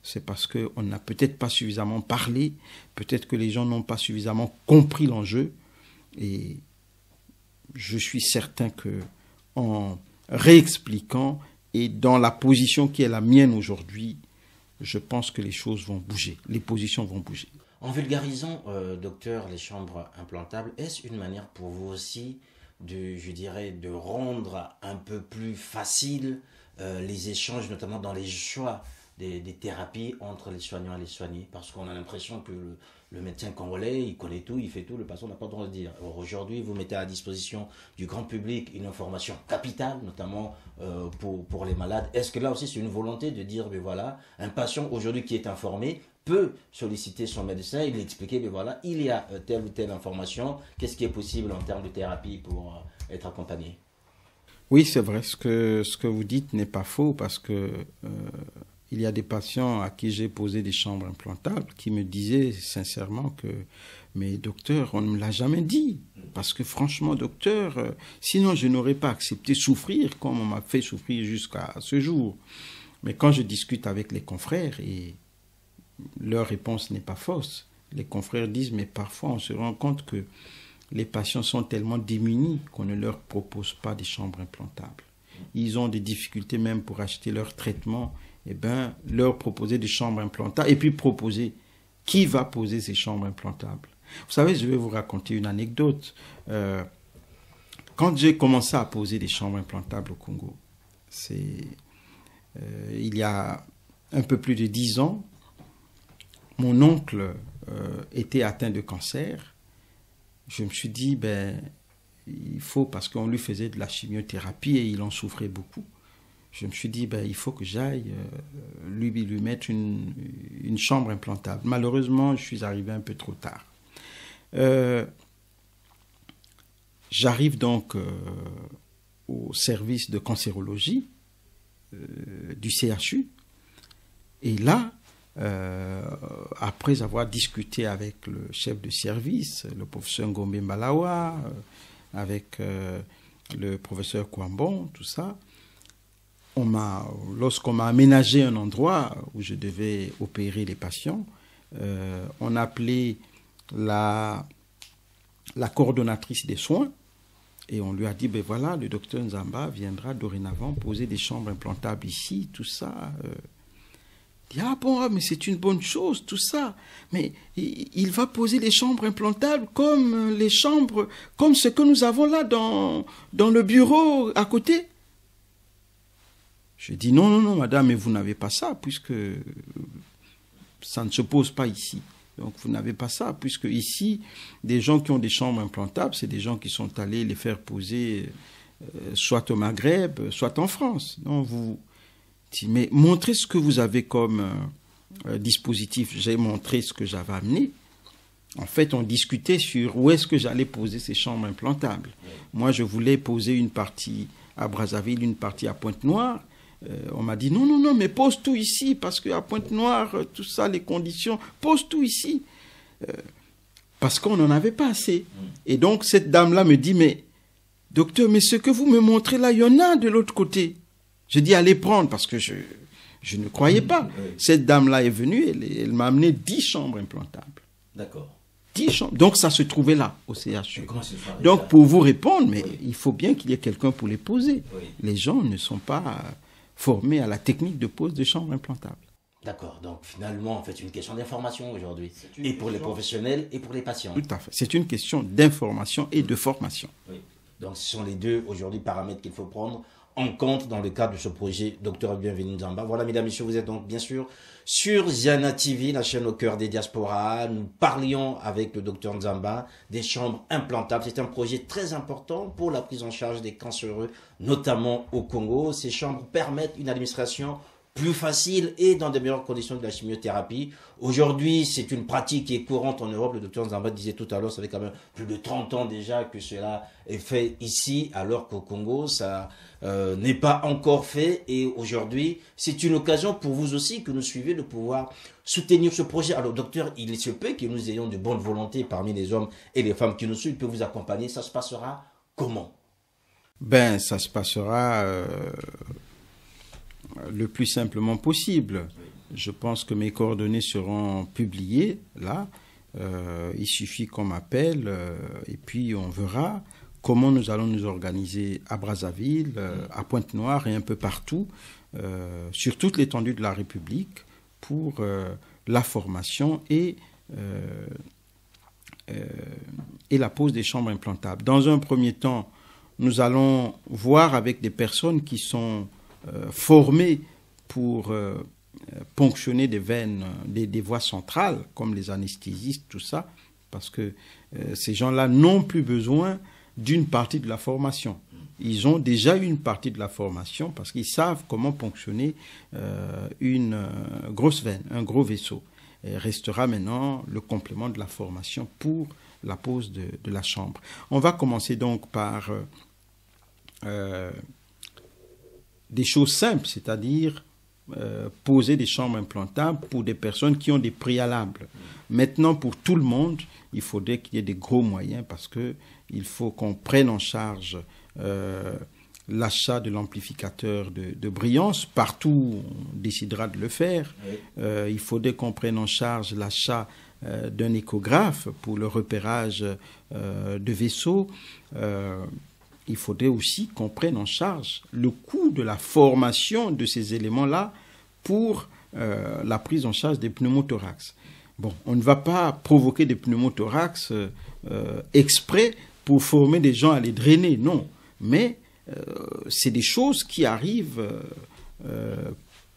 c'est parce qu'on n'a peut-être pas suffisamment parlé, peut-être que les gens n'ont pas suffisamment compris l'enjeu. Et je suis certain que en réexpliquant et dans la position qui est la mienne aujourd'hui, je pense que les choses vont bouger, les positions vont bouger. En vulgarisant, docteur, les chambres implantables, est-ce une manière pour vous aussi de rendre un peu plus facile les échanges, notamment dans les choix des thérapies entre les soignants et les soignés? Parce qu'on a l'impression que le médecin congolais, il connaît tout, il fait tout, le patient n'a pas le droit de dire. Or, aujourd'hui, vous mettez à disposition du grand public une information capitale, notamment pour les malades. Est-ce que là aussi, c'est une volonté de dire, ben voilà, un patient aujourd'hui qui est informé peut solliciter son médecin et lui expliquer, ben voilà, il y a telle ou telle information, qu'est-ce qui est possible en termes de thérapie pour être accompagné? Oui, c'est vrai, ce que vous dites n'est pas faux parce que il y a des patients à qui j'ai posé des chambres implantables qui me disaient sincèrement que « mais docteur, on ne me l'a jamais dit. Parce que franchement, docteur, sinon je n'aurais pas accepté souffrir comme on m'a fait souffrir jusqu'à ce jour. » Mais quand je discute avec les confrères, et leur réponse n'est pas fausse, les confrères disent « mais parfois on se rend compte que les patients sont tellement démunis qu'on ne leur propose pas des chambres implantables. Ils ont des difficultés même pour acheter leur traitement. Eh bien, leur proposer des chambres implantables et puis proposer qui va poser ces chambres implantables. Vous savez, je vais vous raconter une anecdote. Quand j'ai commencé à poser des chambres implantables au Congo, il y a un peu plus de 10 ans, mon oncle était atteint de cancer. Je me suis dit, il faut, parce qu'on lui faisait de la chimiothérapie et il en souffrait beaucoup. Je me suis dit, il faut que j'aille lui mettre une chambre implantable. Malheureusement, je suis arrivé un peu trop tard. J'arrive donc au service de cancérologie du CHU. Et là, après avoir discuté avec le chef de service, le professeur Ngombe Mbalawa, avec le professeur Kwambon, tout ça, lorsqu'on m'a aménagé un endroit où je devais opérer les patients, on a appelé la coordonnatrice des soins et on lui a dit, voilà, le docteur Nzamba viendra dorénavant poser des chambres implantables ici, tout ça. Il dit, mais c'est une bonne chose, tout ça. Mais il va poser les chambres implantables comme ce que nous avons là dans le bureau à côté. Je dis, non, madame, mais vous n'avez pas ça, puisque ça ne se pose pas ici. Donc, vous n'avez pas ça, puisque ici, des gens qui ont des chambres implantables, c'est des gens qui sont allés les faire poser soit au Maghreb, soit en France. Donc, vous dites, mais montrez ce que vous avez comme dispositif. J'ai montré ce que j'avais amené. En fait, on discutait sur où est-ce que j'allais poser ces chambres implantables. Moi, je voulais poser une partie à Brazzaville, une partie à Pointe-Noire. On m'a dit non, mais pose tout ici, parce qu'à Pointe-Noire, tout ça, les conditions, pose tout ici. Parce qu'on n'en avait pas assez. Et donc, cette dame-là me dit, mais docteur, mais ce que vous me montrez là, il y en a de l'autre côté. J'ai dit, allez prendre, parce que je ne croyais pas. Cette dame-là est venue, elle m'a amené 10 chambres implantables. D'accord. 10 chambres. Donc, ça se trouvait là, au CHU. Donc, pour vous répondre, mais il faut bien qu'il y ait quelqu'un pour les poser. Oui. Les gens ne sont pas formés à la technique de pose de chambres implantables. D'accord. Donc, finalement, en fait, c'est une question d'information aujourd'hui. Et pour les professionnels et pour les patients. Tout à fait. C'est une question d'information et de formation. Oui. Donc, ce sont les deux, aujourd'hui, paramètres qu'il faut prendre en compte dans le cadre de ce projet Dr Bienvenu Nzamba. Voilà, mesdames, messieurs, vous êtes donc bien sûr sur Ziana TV, la chaîne au cœur des diasporas. Nous parlions avec le Dr Nzamba des chambres implantables. C'est un projet très important pour la prise en charge des cancéreux, notamment au Congo. Ces chambres permettent une administration plus facile et dans de meilleures conditions de la chimiothérapie. Aujourd'hui, c'est une pratique qui est courante en Europe. Le docteur Nzamba disait tout à l'heure, ça fait quand même plus de 30 ans déjà que cela est fait ici, alors qu'au Congo, ça n'est pas encore fait. Et aujourd'hui, c'est une occasion pour vous aussi que nous suivez de pouvoir soutenir ce projet. Alors, docteur, il se peut que nous ayons de bonnes volontés parmi les hommes et les femmes qui nous suivent, peuvent vous accompagner. Ça se passera comment? Ça se passera le plus simplement possible. Je pense que mes coordonnées seront publiées là. Il suffit qu'on m'appelle et puis on verra comment nous allons nous organiser à Brazzaville, à Pointe-Noire et un peu partout, sur toute l'étendue de la République pour la formation et la pose des chambres implantables. Dans un premier temps, nous allons voir avec des personnes qui sont formés pour ponctionner des veines, des voies centrales, comme les anesthésistes, tout ça, parce que ces gens-là n'ont plus besoin d'une partie de la formation. Ils ont déjà une partie de la formation parce qu'ils savent comment ponctionner une grosse veine, un gros vaisseau. Et restera maintenant le complément de la formation pour la pose de la chambre. On va commencer donc par des choses simples, c'est-à-dire poser des chambres implantables pour des personnes qui ont des préalables. Maintenant, pour tout le monde, il faudrait qu'il y ait des gros moyens parce qu'il faut qu'on prenne en charge l'achat de l'amplificateur de brillance. Partout, on décidera de le faire. Oui. Il faudrait qu'on prenne en charge l'achat d'un échographe pour le repérage de vaisseaux, il faudrait aussi qu'on prenne en charge le coût de la formation de ces éléments-là pour la prise en charge des pneumothorax. Bon, on ne va pas provoquer des pneumothorax exprès pour former des gens à les drainer, non. Mais c'est des choses qui arrivent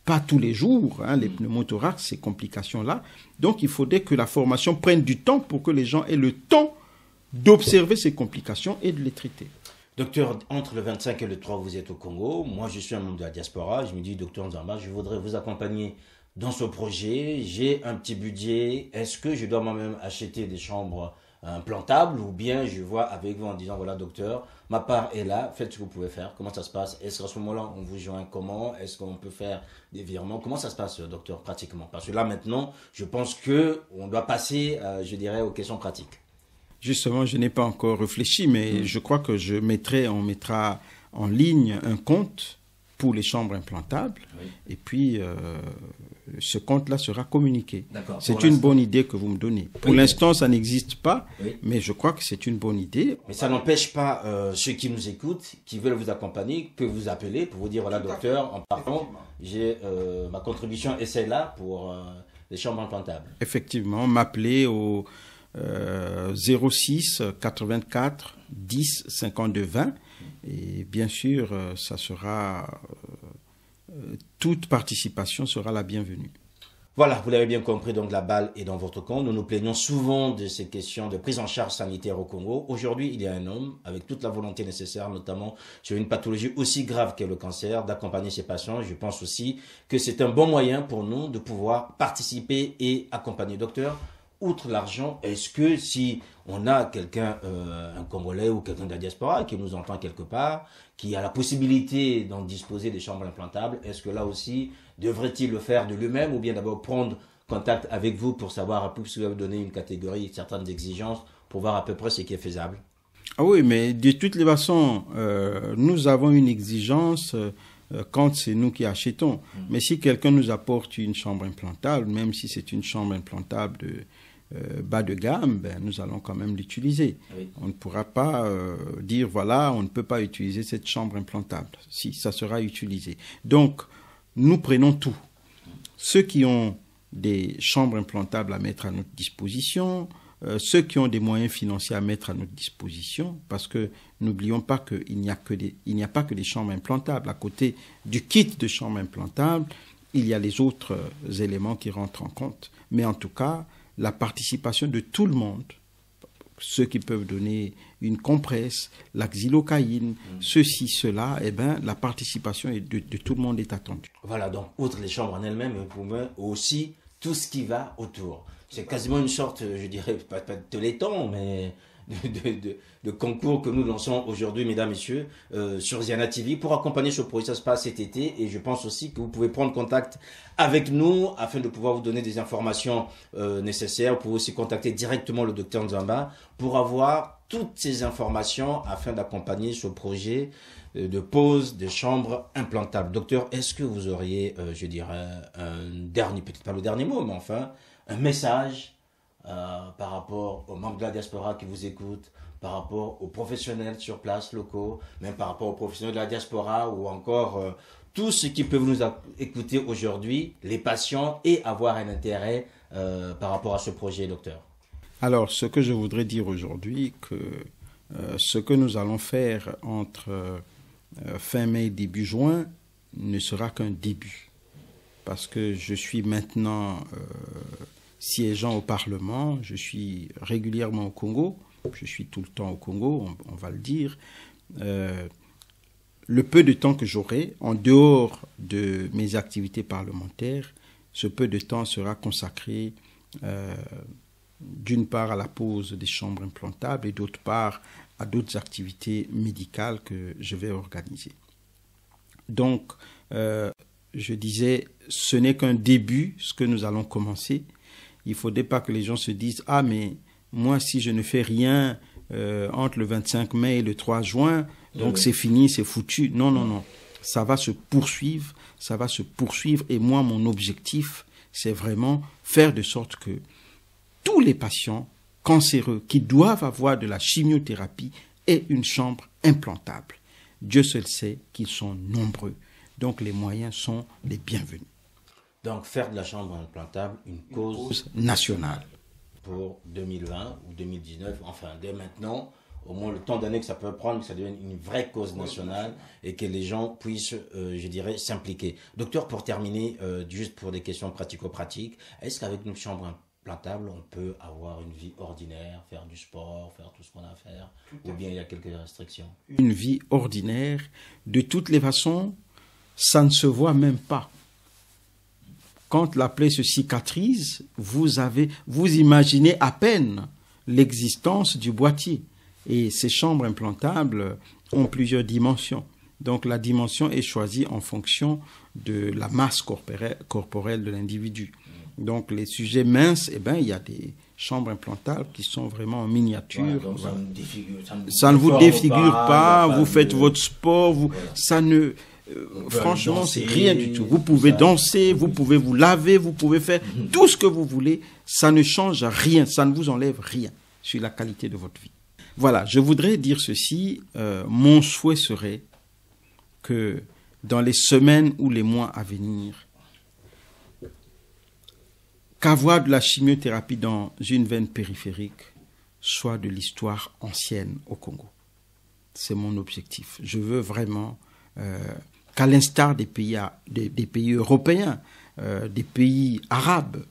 pas tous les jours, hein, les pneumothorax, ces complications-là. Donc, il faudrait que la formation prenne du temps pour que les gens aient le temps d'observer ces complications et de les traiter. Docteur, entre le 25 et le 3, vous êtes au Congo. Moi, je suis un membre de la diaspora. Je me dis, docteur Nzamba, je voudrais vous accompagner dans ce projet. J'ai un petit budget. Est-ce que je dois moi-même acheter des chambres implantables ou bien je vois avec vous en disant, voilà, docteur, ma part est là, faites ce que vous pouvez faire. Comment ça se passe? Est-ce qu'à ce moment-là, on vous joint comment? Est-ce qu'on peut faire des virements? Comment ça se passe, docteur, pratiquement? Parce que là, maintenant, je pense qu'on doit passer, je dirais, aux questions pratiques. Justement, je n'ai pas encore réfléchi, mais je crois que on mettra en ligne un compte pour les chambres implantables, et puis ce compte-là sera communiqué. C'est une bonne idée que vous me donnez. Pour l'instant, ça n'existe pas, mais je crois que c'est une bonne idée. Mais ça n'empêche pas ceux qui nous écoutent, qui veulent vous accompagner, que vous appelez pour vous dire, voilà, docteur, en partant, j'ai ma contribution est celle-là pour les chambres implantables. Effectivement, m'appeler au 06 84 10 52 20 et bien sûr ça sera toute participation sera la bienvenue. Voilà, vous l'avez bien compris, donc la balle est dans votre camp. Nous nous plaignons souvent de ces questions de prise en charge sanitaire au Congo. Aujourd'hui, il y a un homme avec toute la volonté nécessaire, notamment sur une pathologie aussi grave qu'est le cancer, d'accompagner ses patients. Je pense aussi que c'est un bon moyen pour nous de pouvoir participer et accompagner. Docteur, outre l'argent, est-ce que si on a quelqu'un, un Congolais ou quelqu'un de la diaspora qui nous entend quelque part, qui a la possibilité d'en disposer des chambres implantables, est-ce que là aussi, devrait-il le faire de lui-même ou bien d'abord prendre contact avec vous pour savoir un peu si vous avez donné une catégorie, certaines exigences pour voir à peu près ce qui est faisable? Ah oui, mais de toutes les façons, nous avons une exigence quand c'est nous qui achetons. Mais si quelqu'un nous apporte une chambre implantable, même si c'est une chambre implantable de bas de gamme, ben, nous allons quand même l'utiliser. Oui. On ne pourra pas dire, voilà, on ne peut pas utiliser cette chambre implantable. Si, ça sera utilisé. Donc, nous prenons tout. Ceux qui ont des chambres implantables à mettre à notre disposition, ceux qui ont des moyens financiers à mettre à notre disposition, parce que n'oublions pas qu'il n'y a pas que des chambres implantables. À côté du kit de chambres implantables, il y a les autres éléments qui rentrent en compte. Mais en tout cas, la participation de tout le monde, ceux qui peuvent donner une compresse, la xylocaïne, ceci, cela, eh ben, la participation de tout le monde est attendue. Voilà, donc, outre les chambres en elles-mêmes, aussi tout ce qui va autour. C'est quasiment une sorte, je dirais, pas de téléthon, mais de concours que nous lançons aujourd'hui, mesdames, messieurs, sur Ziana TV pour accompagner ce projet. Ça se passe cet été et je pense aussi que vous pouvez prendre contact avec nous afin de pouvoir vous donner des informations nécessaires. Vous pouvez aussi contacter directement le docteur Nzamba pour avoir toutes ces informations afin d'accompagner ce projet de pose des chambres implantables. Docteur, est-ce que vous auriez, je dirais, un dernier, peut-être pas le dernier mot, mais enfin, un message par rapport aux membres de la diaspora qui vous écoutent, par rapport aux professionnels sur place locaux, même par rapport aux professionnels de la diaspora ou encore tous ceux qui peuvent nous écouter aujourd'hui, les patients, et avoir un intérêt par rapport à ce projet, docteur? Alors, ce que je voudrais dire aujourd'hui, que ce que nous allons faire entre fin mai et début juin ne sera qu'un début. Parce que je suis maintenant siégeant au Parlement, je suis régulièrement au Congo, je suis tout le temps au Congo, on va le dire. Le peu de temps que j'aurai, en dehors de mes activités parlementaires, ce peu de temps sera consacré d'une part à la pose des chambres implantables et d'autre part à d'autres activités médicales que je vais organiser. Donc, je disais, ce n'est qu'un début, ce que nous allons commencer. Il ne faudrait pas que les gens se disent « Ah, mais moi, si je ne fais rien entre le 25 mai et le 3 juin, donc c'est fini, c'est foutu. » Non, non, non. Ça va se poursuivre, ça va se poursuivre. Et moi, mon objectif, c'est vraiment faire de sorte que tous tous les patients cancéreux qui doivent avoir de la chimiothérapie et une chambre implantable. Dieu seul sait qu'ils sont nombreux, donc les moyens sont les bienvenus. Donc faire de la chambre implantable une cause nationale. Pour 2020 ou 2019, enfin dès maintenant, au moins le temps d'année que ça peut prendre, que ça devienne une vraie cause nationale et que les gens puissent, je dirais, s'impliquer. Docteur, pour terminer, juste pour des questions pratico-pratiques, est-ce qu'avec une chambre implantable, on peut avoir une vie ordinaire, faire du sport, faire tout ce qu'on a à faire, ou bien il y a quelques restrictions? Une vie ordinaire, de toutes les façons, ça ne se voit même pas. Quand la plaie se cicatrise, vous imaginez à peine l'existence du boîtier. Et ces chambres implantables ont plusieurs dimensions. Donc la dimension est choisie en fonction de la masse corporelle de l'individu. Donc les sujets minces, il y a des chambres implantables qui sont vraiment en miniature. Voilà, donc voilà. Ça ne vous défigure pas, vous faites votre sport, ça ne... franchement, c'est rien du tout. Vous pouvez danser, vous pouvez vous laver, vous pouvez faire tout ce que vous voulez. Ça ne change rien, ça ne vous enlève rien sur la qualité de votre vie. Voilà, je voudrais dire ceci. Mon souhait serait que dans les semaines ou les mois à venir, qu'avoir de la chimiothérapie dans une veine périphérique soit de l'histoire ancienne au Congo. C'est mon objectif. Je veux vraiment... qu'à l'instar des pays européens, des pays arabes,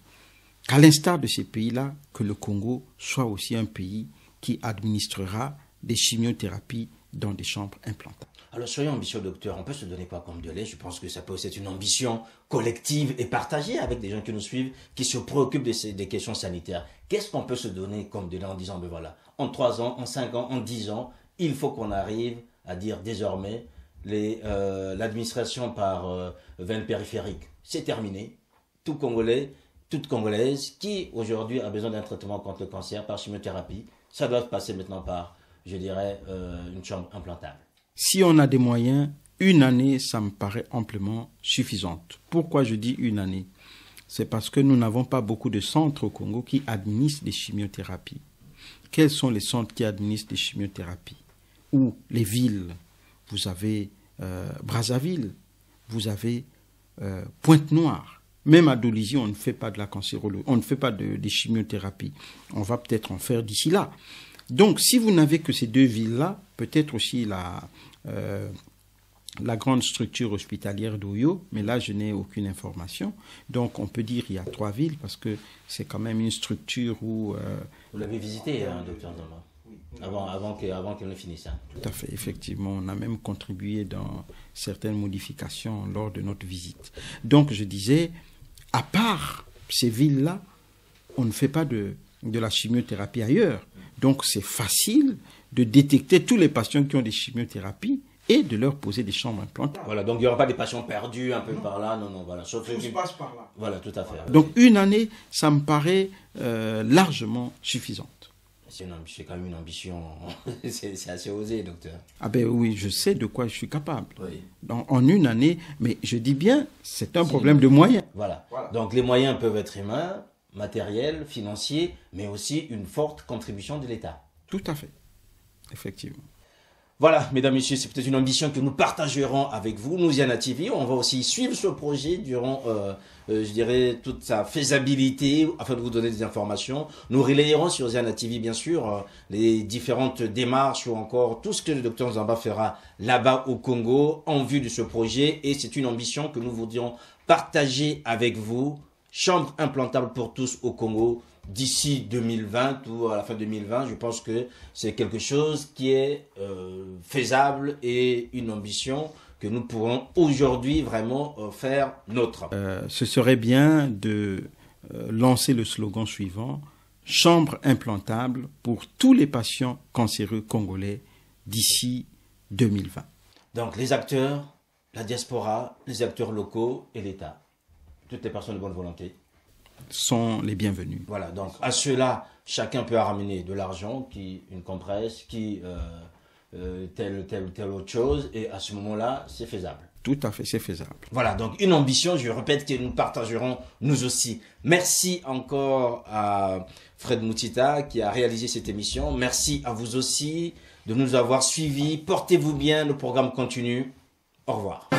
qu'à l'instar de ces pays-là, que le Congo soit aussi un pays qui administrera des chimiothérapies dans des chambres implantables. Alors soyons ambitieux, docteur, on peut se donner quoi comme délai? Je pense que ça peut aussi être une ambition collective et partagée avec des gens qui nous suivent, qui se préoccupent des questions sanitaires. Qu'est-ce qu'on peut se donner comme délai en disant, voilà, en 3 ans, en 5 ans, en 10 ans, il faut qu'on arrive à dire désormais l'administration par veine périphérique, c'est terminé. Tout Congolais, toute Congolaise qui aujourd'hui a besoin d'un traitement contre le cancer par chimiothérapie, ça doit passer maintenant par, je dirais, une chambre implantable. Si on a des moyens, une année, ça me paraît amplement suffisante. Pourquoi je dis une année? C'est parce que nous n'avons pas beaucoup de centres au Congo qui administrent des chimiothérapies. Quels sont les centres qui administrent des chimiothérapies? Ou les villes? Vous avez Brazzaville, vous avez Pointe-Noire. Même à Dolisie, on ne fait pas de la cancérologie, on ne fait pas des chimiothérapies. On va peut-être en faire d'ici là. Donc, si vous n'avez que ces deux villes-là, peut-être aussi la grande structure hospitalière d'Oyo, mais là, je n'ai aucune information. Donc, on peut dire qu'il y a 3 villes, parce que c'est quand même une structure où... Vous l'avez visité, docteur Nzamba? Avant qu'elle ne finisse. Hein. Tout à fait, effectivement. On a même contribué dans certaines modifications lors de notre visite. Donc, je disais, à part ces villes-là, on ne fait pas de la chimiothérapie ailleurs. Donc, c'est facile de détecter tous les patients qui ont des chimiothérapies et de leur poser des chambres implantables. Voilà, donc il n'y aura pas des patients perdus un peu par là. Non, voilà. Tout se passe par là. Voilà, tout à fait. Donc, une année, ça me paraît largement suffisante. C'est quand même une ambition, c'est assez osé, docteur. Ah ben oui, je sais de quoi je suis capable. Oui. En une année, mais je dis bien, c'est un problème de moyens. Voilà. Donc les moyens peuvent être humains, matériels, financiers, mais aussi une forte contribution de l'État. Tout à fait, effectivement. Voilà, mesdames, messieurs, c'est peut-être une ambition que nous partagerons avec vous. Nous, Ziana TV, on va aussi suivre ce projet durant, je dirais, toute sa faisabilité, afin de vous donner des informations. Nous relayerons sur Ziana TV, bien sûr, les différentes démarches ou encore tout ce que le docteur Nzamba fera là-bas au Congo en vue de ce projet. Et c'est une ambition que nous voudrions partager avec vous. Chambre implantable pour tous au Congo. D'ici 2020 ou à la fin 2020, je pense que c'est quelque chose qui est faisable et une ambition que nous pourrons aujourd'hui vraiment faire nôtre. Ce serait bien de lancer le slogan suivant, chambre implantable pour tous les patients cancéreux congolais d'ici 2020. Donc les acteurs, la diaspora, les acteurs locaux et l'État, toutes les personnes de bonne volonté, sont les bienvenus. Voilà, donc à cela, chacun peut ramener de l'argent, qui une compresse, qui telle autre chose, et à ce moment-là, c'est faisable. Tout à fait, c'est faisable. Voilà, donc une ambition, je répète, que nous partagerons nous aussi. Merci encore à Fred Moutita qui a réalisé cette émission. Merci à vous aussi de nous avoir suivis. Portez-vous bien, le programme continue. Au revoir.